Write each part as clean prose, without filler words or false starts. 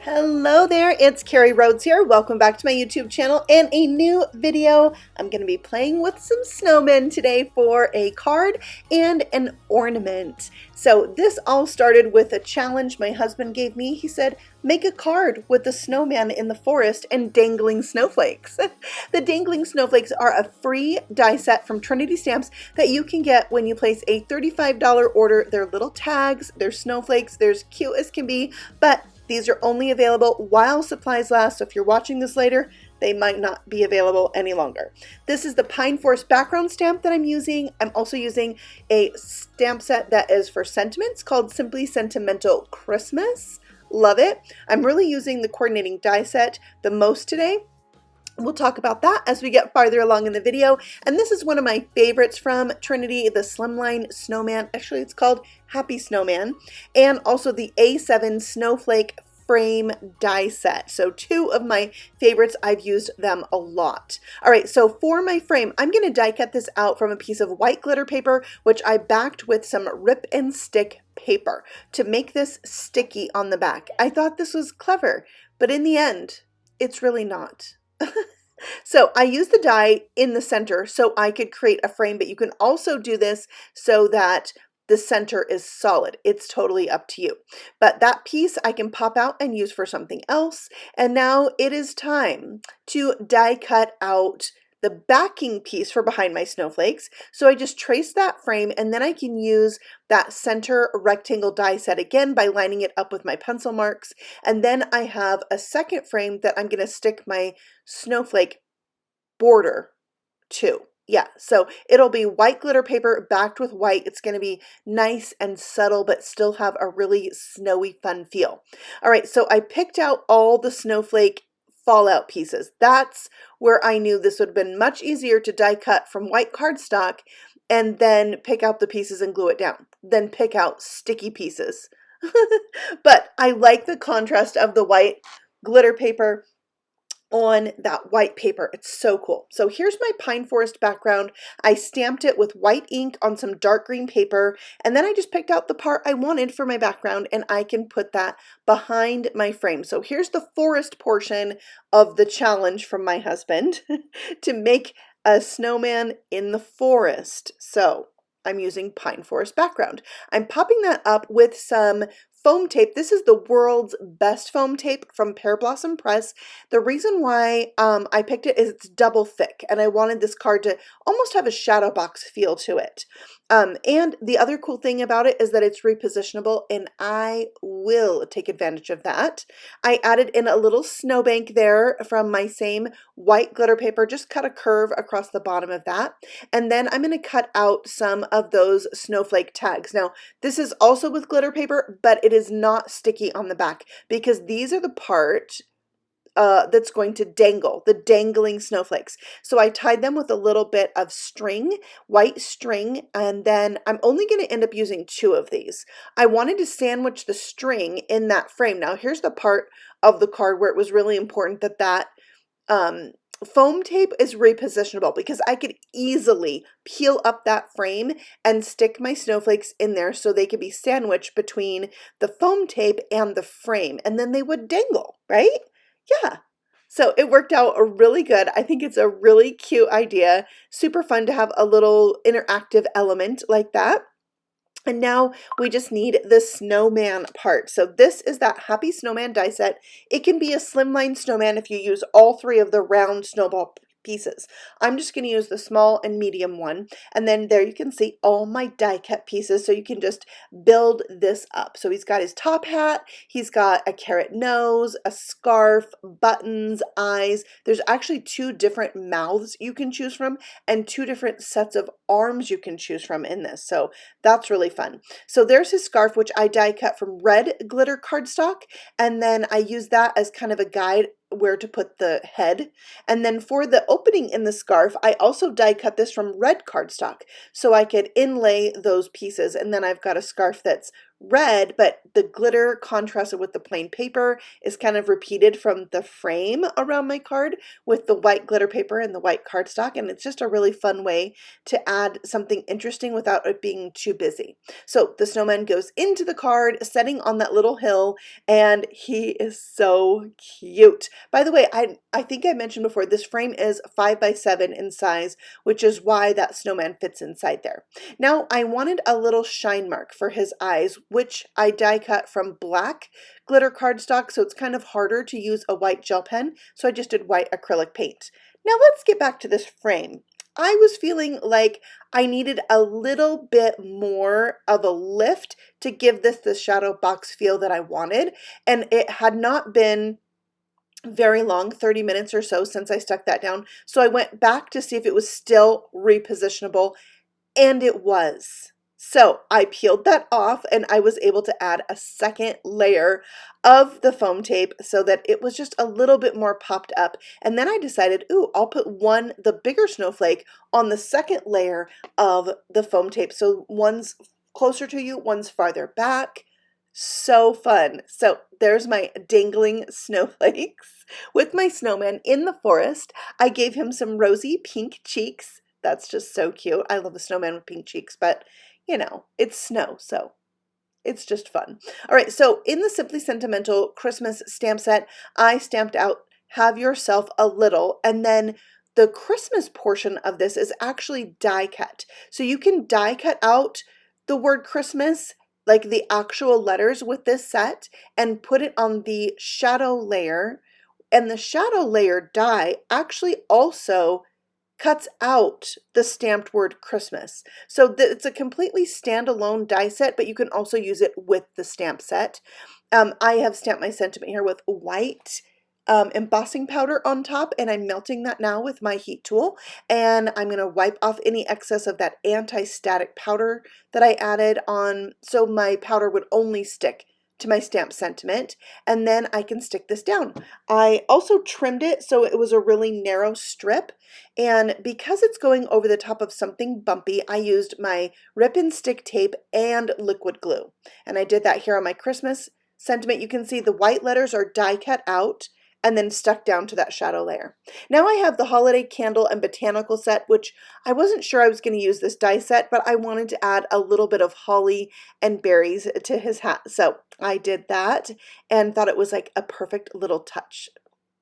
Hello there, it's Carrie Rhodes here. Welcome back to my YouTube channel and a new video. I'm going to be playing with some snowmen today for a card and an ornament. So this all started with a challenge my husband gave me. He said, make a card with the snowman in the forest and dangling snowflakes. The dangling snowflakes are a free die set from Trinity stamps that you can get when you place a $35 order. They're little tags, they're snowflakes, they're as cute as can be, but these are only available while supplies last, so if you're watching this later, they might not be available any longer. This is the Pine Forest background stamp that I'm using. I'm also using a stamp set that is for sentiments called Simply Sentimental Christmas. Love it. I'm really using the coordinating die set the most today. We'll talk about that as we get farther along in the video. And this is one of my favorites from Trinity, the Slimline Snowman. Actually, it's called Happy Snowman. And also the A7 Snowflake Frame Die Set. So two of my favorites. I've used them a lot. All right, so for my frame, I'm going to die cut this out from a piece of white glitter paper, which I backed with some rip and stick paper to make this sticky on the back. I thought this was clever, but in the end, it's really not. So I use the die in the center so I could create a frame, but you can also do this so that the center is solid. It's totally up to you. But that piece I can pop out and use for something else. And now it is time to die cut out the backing piece for behind my snowflakes. So I just trace that frame and then I can use that center rectangle die set again by lining it up with my pencil marks. And then I have a second frame that I'm going to stick my snowflake border to. Yeah, so it'll be white glitter paper backed with white. It's going to be nice and subtle, but still have a really snowy, fun feel. All right, so I picked out all the snowflake fallout pieces. That's where I knew this would have been much easier to die cut from white cardstock and then pick out the pieces and glue it down, then pick out sticky pieces. But I like the contrast of the white glitter paper on that white paper. It's so cool. So here's my pine forest background. I stamped it with white ink on some dark green paper, and then I just picked out the part I wanted for my background, and I can put that behind my frame. So here's the forest portion of the challenge from my husband to make a snowman in the forest. So I'm using pine forest background. I'm popping that up with some foam tape. This is the world's best foam tape from Pear Blossom Press. The reason why I picked it is it's double thick, and I wanted this card to almost have a shadow box feel to it. And the other cool thing about it is that it's repositionable, and I will take advantage of that. I added in a little snowbank there from my same white glitter paper, just cut a curve across the bottom of that. And then I'm going to cut out some of those snowflake tags. Now, this is also with glitter paper, but it is not sticky on the back because these are the part that's going to dangle, the dangling snowflakes. So I tied them with a little bit of string, white string, and then I'm only going to end up using two of these. I wanted to sandwich the string in that frame. Now here's the part of the card where it was really important that that foam tape is repositionable, because I could easily peel up that frame and stick my snowflakes in there so they could be sandwiched between the foam tape and the frame, and then they would dangle, right? Yeah. So it worked out really good. I think it's a really cute idea. Super fun to have a little interactive element like that. And now we just need the snowman part. So this is that Happy Snowman die set. It can be a slimline snowman if you use all three of the round snowball pieces. I'm just going to use the small and medium one, and then there you can see all my die cut pieces, so you can just build this up. So he's got his top hat, he's got a carrot nose, a scarf, buttons, eyes. There's actually two different mouths you can choose from and two different sets of arms you can choose from in this, so that's really fun. So there's his scarf, which I die cut from red glitter cardstock, and then I use that as kind of a guide where to put the head. And then for the opening in the scarf, I also die cut this from red cardstock so I could inlay those pieces, and then I've got a scarf that's red, but the glitter contrasted with the plain paper is kind of repeated from the frame around my card with the white glitter paper and the white cardstock, and it's just a really fun way to add something interesting without it being too busy. So the snowman goes into the card, setting on that little hill, and he is so cute. By the way, I think I mentioned before, this frame is 5 by 7 in size, which is why that snowman fits inside there. Now I wanted a little shine mark for his eyes, which I die cut from black glitter cardstock, so it's kind of harder to use a white gel pen, so I just did white acrylic paint. Now let's get back to this frame. I was feeling like I needed a little bit more of a lift to give this the shadow box feel that I wanted, and it had not been very long, 30 minutes or so since I stuck that down, so I went back to see if it was still repositionable, and it was. So I peeled that off and I was able to add a second layer of the foam tape so that it was just a little bit more popped up. And then I decided, ooh, I'll put the bigger snowflake on the second layer of the foam tape. So one's closer to you, one's farther back. So fun. So there's my dangling snowflakes with my snowman in the forest. I gave him some rosy pink cheeks. That's just so cute. I love a snowman with pink cheeks, but you know, it's snow, so it's just fun. All right, so in the Simply Sentimental Christmas stamp set, I stamped out Have Yourself a Little, and then the Christmas portion of this is actually die cut. So you can die cut out the word Christmas, like the actual letters with this set, and put it on the shadow layer, and the shadow layer die actually also cuts out the stamped word Christmas. So it's a completely standalone die set, but you can also use it with the stamp set. I have stamped my sentiment here with white embossing powder on top, and I'm melting that now with my heat tool, and I'm going to wipe off any excess of that anti-static powder that I added on, so my powder would only stick to my stamp sentiment, and then I can stick this down. I also trimmed it so it was a really narrow strip, and because it's going over the top of something bumpy, I used my rip and stick tape and liquid glue, and I did that here on my Christmas sentiment. You can see the white letters are die cut out and then stuck down to that shadow layer. Now I have the holiday candle and botanical set, which I wasn't sure I was going to use this die set, but I wanted to add a little bit of holly and berries to his hat. So I did that and thought it was like a perfect little touch.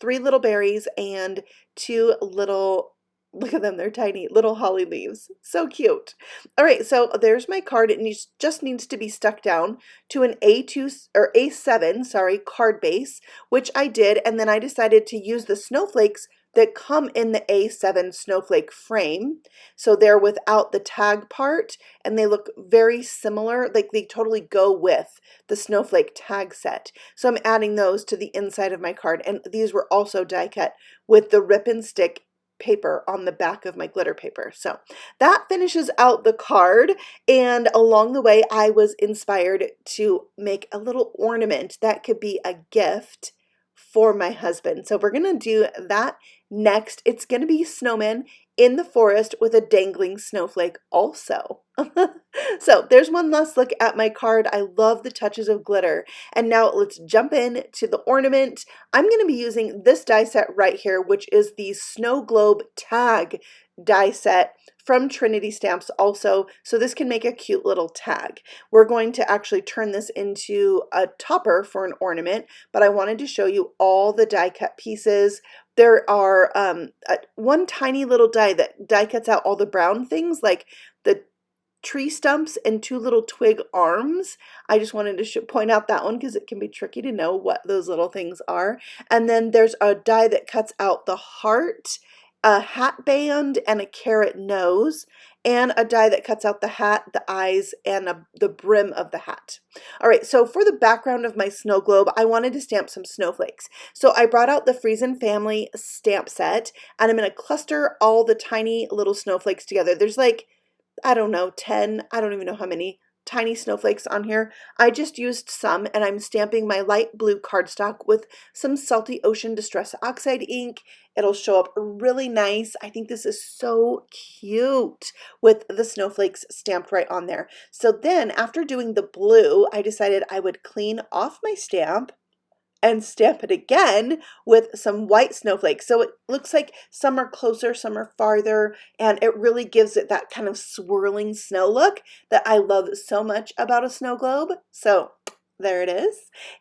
3 little berries and 2 little, look at them, they're tiny, little holly leaves. So cute. All right, so there's my card. It just needs to be stuck down to an A2 or A7, sorry, card base, which I did, and then I decided to use the snowflakes that come in the A7 snowflake frame. So they're without the tag part, and they look very similar, like they totally go with the snowflake tag set. So I'm adding those to the inside of my card, and these were also die cut with the rip and stick paper on the back of my glitter paper. So that finishes out the card, and along the way I was inspired to make a little ornament that could be a gift for my husband. So we're gonna do that next. It's gonna be snowman in the forest with a dangling snowflake also. So there's one last look at my card. I love the touches of glitter. And now let's jump in to the ornament. I'm going to be using this die set right here, which is the Snowglobe Tag Die Set from Trinity Stamps also. So this can make a cute little tag. We're going to actually turn this into a topper for an ornament, but I wanted to show you all the die cut pieces. There are one tiny little die that die cuts out all the brown things, like the tree stumps and 2 little twig arms. I just wanted to point out that one because it can be tricky to know what those little things are. And then there's a die that cuts out the heart, a hat band, and a carrot nose, and a die that cuts out the hat, the eyes, and the brim of the hat. All right, so for the background of my snow globe, I wanted to stamp some snowflakes. So I brought out the Freezin family stamp set, and I'm going to cluster all the tiny little snowflakes together. There's like, I don't know, 10, I don't even know how many tiny snowflakes on here. I just used some, and I'm stamping my light blue cardstock with some Salty Ocean Distress Oxide ink. It'll show up really nice. I think this is so cute with the snowflakes stamped right on there. So then after doing the blue, I decided I would clean off my stamp and stamp it again with some white snowflakes. So it looks like some are closer, some are farther, and it really gives it that kind of swirling snow look that I love so much about a snow globe. So there it is.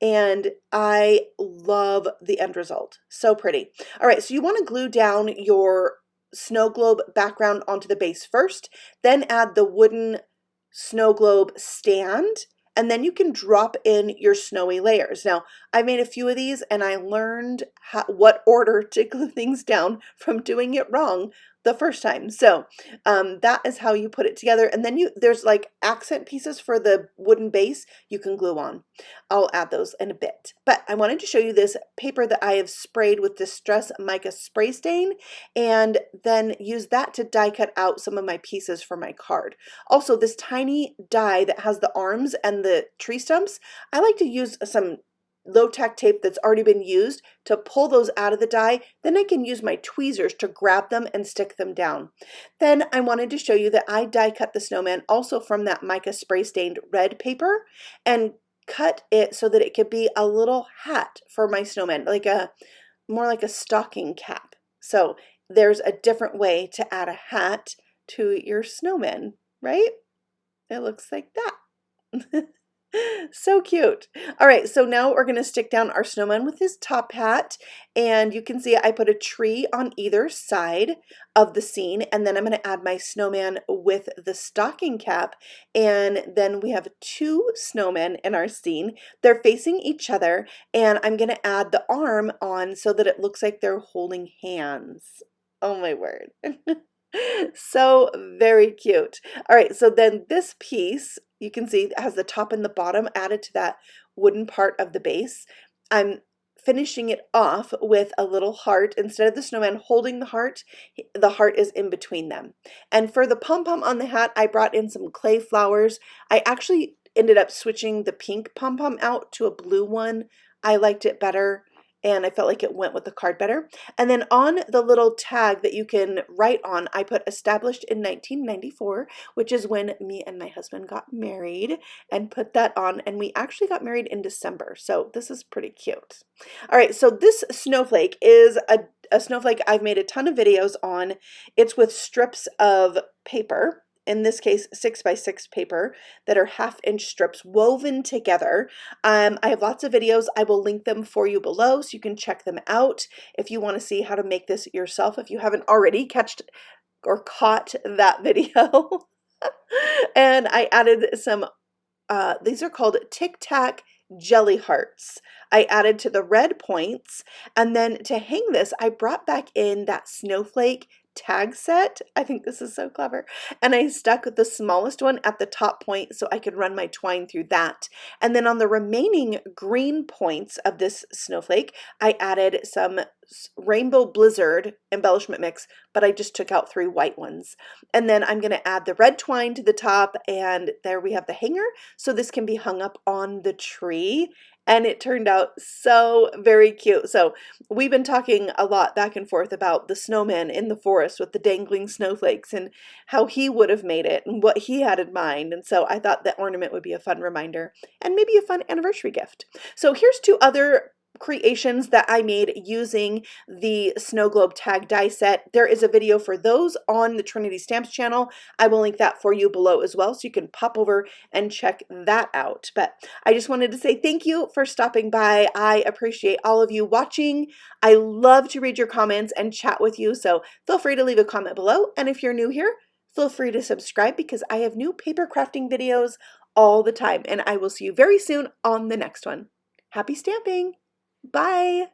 And I love the end result. So pretty. All right, so you want to glue down your snow globe background onto the base first, then add the wooden snow globe stand, and then you can drop in your snowy layers. Now, I made a few of these and I learned what order to glue things down from doing it wrong the first time. So that is how you put it together. And then there's like accent pieces for the wooden base you can glue on. I'll add those in a bit. But I wanted to show you this paper that I have sprayed with Distress Mica Spray Stain, and then use that to die cut out some of my pieces for my card. Also, this tiny die that has the arms and the tree stumps, I like to use some low-tack tape that's already been used to pull those out of the die. Then I can use my tweezers to grab them and stick them down. Then I wanted to show you that I die cut the snowman also from that mica spray stained red paper, and cut it so that it could be a little hat for my snowman, like more like a stocking cap. So there's a different way to add a hat to your snowman, right? It looks like that. So cute. All right, so now we're going to stick down our snowman with his top hat, and you can see I put a tree on either side of the scene, and then I'm going to add my snowman with the stocking cap, and then we have two snowmen in our scene. They're facing each other, and I'm going to add the arm on so that it looks like they're holding hands. Oh my word. So very cute. All right, so then this piece, you can see it has the top and the bottom added to that wooden part of the base. I'm finishing it off with a little heart. Instead of the snowman holding the heart is in between them. And for the pom-pom on the hat, I brought in some clay flowers. I actually ended up switching the pink pom-pom out to a blue one. I liked it better, and I felt like it went with the card better. And then on the little tag that you can write on, I put established in 1994, which is when me and my husband got married, and put that on. And we actually got married in December. So this is pretty cute. All right, so this snowflake is a snowflake I've made a ton of videos on. It's with strips of paper, in this case 6x6 paper, that are 1/2-inch strips woven together. I have lots of videos. I will link them for you below so you can check them out if you want to see how to make this yourself, if you haven't already caught that video. And I added some, these are called Tic Tac jelly hearts. I added to the red points, and then to hang this, I brought back in that Snowflake tag set. I think this is so clever. And I stuck the smallest one at the top point so I could run my twine through that. And then on the remaining green points of this snowflake, I added some Rainbow Blizzard embellishment mix, but I just took out 3 white ones. And then I'm going to add the red twine to the top, and there we have the hanger. So this can be hung up on the tree. And it turned out so very cute. So we've been talking a lot back and forth about the snowman in the forest with the dangling snowflakes and how he would have made it and what he had in mind. And so I thought the ornament would be a fun reminder and maybe a fun anniversary gift. So here's 2 other creations that I made using the Snowglobe Tag Die Set. There is a video for those on the Trinity Stamps channel. I will link that for you below as well, so you can pop over and check that out. But I just wanted to say thank you for stopping by. I appreciate all of you watching. I love to read your comments and chat with you, so feel free to leave a comment below. And if you're new here, feel free to subscribe because I have new paper crafting videos all the time. And I will see you very soon on the next one. Happy stamping! Bye!